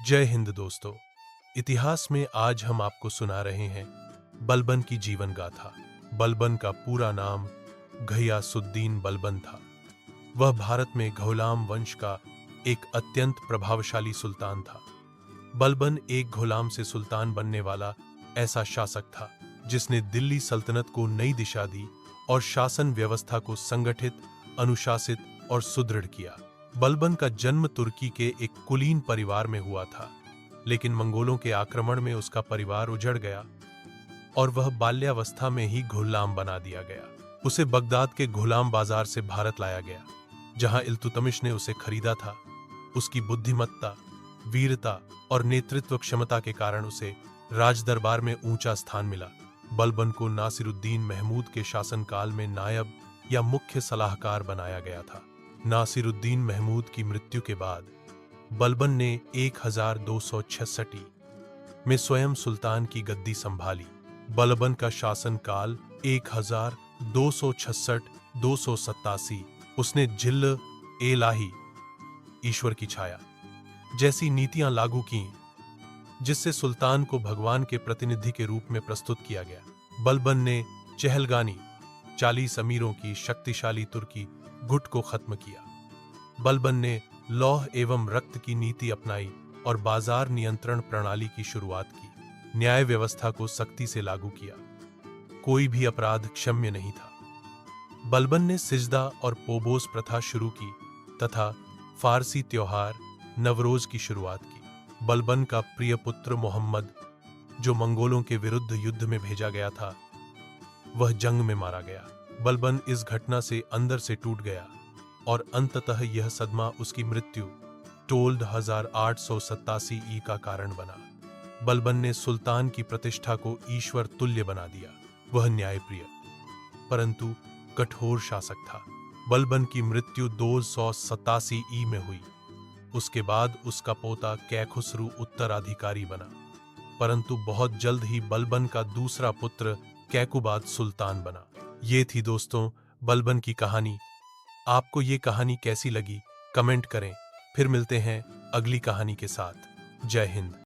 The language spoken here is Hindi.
जय हिंद दोस्तों। इतिहास में आज हम आपको सुना रहे हैं बलबन की जीवन गाथा। बलबन का पूरा नाम घियासुद्दीन बलबन था। वह भारत में घोलाम वंश का एक अत्यंत प्रभावशाली सुल्तान था। बलबन एक घोलाम से सुल्तान बनने वाला ऐसा शासक था जिसने दिल्ली सल्तनत को नई दिशा दी और शासन व्यवस्था को संगठित, अनुशासित और सुदृढ़ किया। बलबन का जन्म तुर्की के एक कुलीन परिवार में हुआ था, लेकिन मंगोलों के आक्रमण में उसका परिवार उजड़ गया और वह बाल्यावस्था में ही घुलाम बना दिया गया। उसे बगदाद के घुलाम बाजार से भारत लाया गया, जहां इल्तुतमिश ने उसे खरीदा था। उसकी बुद्धिमत्ता, वीरता और नेतृत्व क्षमता के कारण उसे राजदरबार में ऊंचा स्थान मिला। बलबन को नासिरुद्दीन महमूद के शासनकाल में नायब या मुख्य सलाहकार बनाया गया था। नासिरुद्दीन महमूद की मृत्यु के बाद बलबन ने 1266 में स्वयं सुल्तान की गद्दी संभाली। बलबन का शासनकाल 1266-287 उसने जिल्ल इलाही, ईश्वर की छाया जैसी नीतियां लागू की, जिससे सुल्तान को भगवान के प्रतिनिधि के रूप में प्रस्तुत किया गया। बलबन ने चहलगानी 40 अमीरों की शक्तिशाली तुर्की गुट को खत्म किया। बलबन ने लौह एवं रक्त की नीति अपनाई और बाजार नियंत्रण प्रणाली की शुरुआत की। न्याय व्यवस्था को सख्ती से लागू किया। कोई भी अपराध क्षम्य नहीं था। बलबन ने सिजदा और पोबोस प्रथा शुरू की तथा फारसी त्योहार नवरोज की शुरुआत की। बलबन का प्रिय पुत्र मोहम्मद, जो मंगोलों के विरुद्ध युद्ध में भेजा गया था, वह जंग में मारा गया। बलबन इस घटना से अंदर से टूट गया और अंततः यह सदमा उसकी मृत्यु 1887 ई का कारण बना। बलबन ने सुल्तान की प्रतिष्ठा को ईश्वर तुल्य बना दिया। वह न्यायप्रिय परंतु कठोर शासक था। बलबन की मृत्यु 287 ई में हुई। उसके बाद उसका पोता कैखुसरू उत्तराधिकारी बना, परंतु बहुत जल्द ही बलबन का दूसरा पुत्र कैकुबाद सुल्तान बना। ये थी दोस्तों बलबन की कहानी। आपको ये कहानी कैसी लगी कमेंट करें। फिर मिलते हैं अगली कहानी के साथ। जय हिंद।